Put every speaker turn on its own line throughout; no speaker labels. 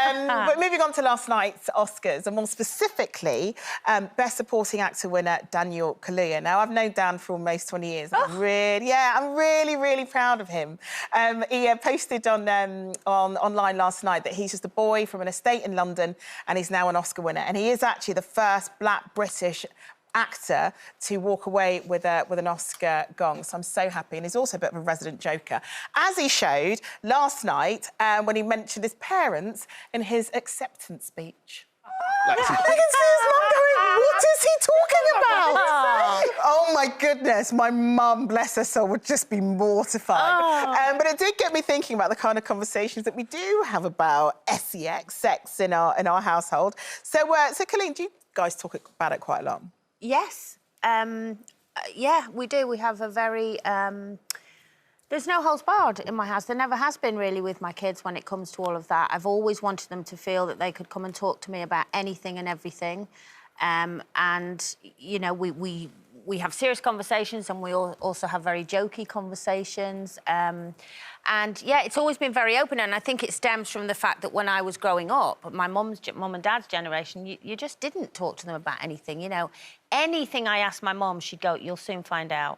But moving on to last night's Oscars, and more specifically, Best Supporting Actor winner Daniel Kaluuya. Now, I've known Dan for almost 20 years. I'm really proud of him. He posted online last night that he's just a boy from an estate in London, and he's now an Oscar winner. And he is actually the first Black British actor to walk away with an Oscar gong, so I'm so happy. And he's also a bit of a resident joker, as he showed last night when he mentioned his parents in his acceptance speech. I can see his mum going, what is he talking about? Oh, my goodness, my mum, bless her soul, would just be mortified. But it did get me thinking about the kind of conversations that we do have about sex in our household. So, Coleen, do you guys talk about it quite a lot?
Yes. Yeah, we do. We have a very... there's no holds barred in my house. There never has been, really, with my kids when it comes to all of that. I've always wanted them to feel that they could come and talk to me about anything and everything. And, you know, we have serious conversations, and we also have very jokey conversations. And, yeah, it's always been very open, and I think it stems from the fact that when I was growing up, my mum and dad's generation, you just didn't talk to them about anything, you know. Anything I asked my mum, she'd go, you'll soon find out.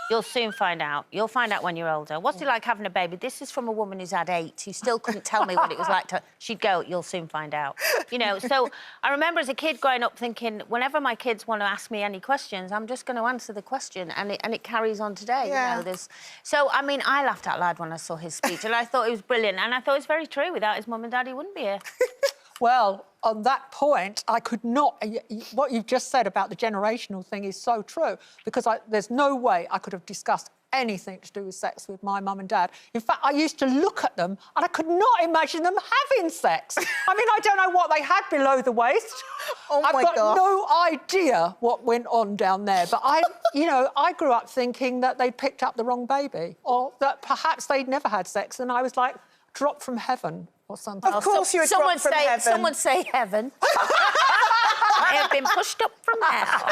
You'll soon find out. You'll find out when you're older. What's it like having a baby? This is from a woman who's had 8, who still couldn't tell me what it was like to... She'd go, you'll soon find out. You know, so I remember as a kid growing up thinking, whenever my kids want to ask me any questions, I'm just going to answer the question, and it carries on today,
yeah.
You know. So, I mean, I laughed out loud when I saw his speech, and I thought it was brilliant, and I thought it was very true. Without his mum and dad, he wouldn't be here.
Well, on that point, I could not... What you've just said about the generational thing is so true, because there's no way I could have discussed anything to do with sex with my mum and dad. In fact, I used to look at them and I could not imagine them having sex. I mean, I don't know what they had below the waist.
Oh, my God.
I've got no idea what went on down there. But you know, I grew up thinking that they'd picked up the wrong baby, or that perhaps they'd never had sex, and I was like, dropped from heaven or something.
Of course you were dropped from heaven.
Someone say heaven. I have been pushed up from heaven.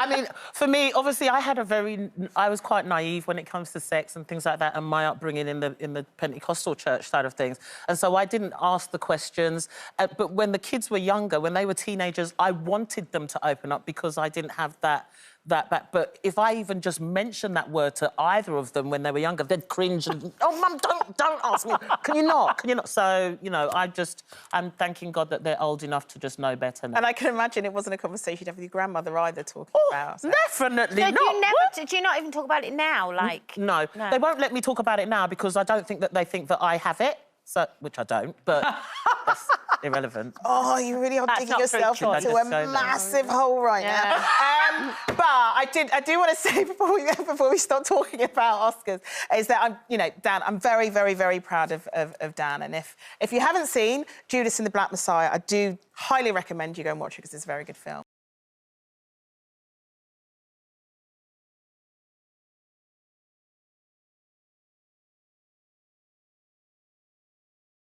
I mean, for me, obviously, I was quite naive when it comes to sex and things like that, and my upbringing in the Pentecostal church side of things. And so I didn't ask the questions. But when the kids were younger, when they were teenagers, I wanted them to open up because I didn't have that back. But if I even just mentioned that word to either of them when they were younger, they'd cringe and, oh, Mum, don't ask me. Can you not? Can you not? So, you know, I'm thanking God that they're old enough to just know better now.
And I can imagine it wasn't a conversation you'd have with your grandmother either, talking about sex.
Definitely
So
not.
do you not even talk about it now, like...
No. They won't let me talk about it now because I don't think that they think that I have it, so, which I don't, but that's irrelevant.
Oh, you really are digging yourself into a massive hole right now. But I do want to say before we start talking about Oscars, is that Dan, I'm very proud of Dan. And if you haven't seen Judas and the Black Messiah, I do highly recommend you go and watch it because it's a very good film.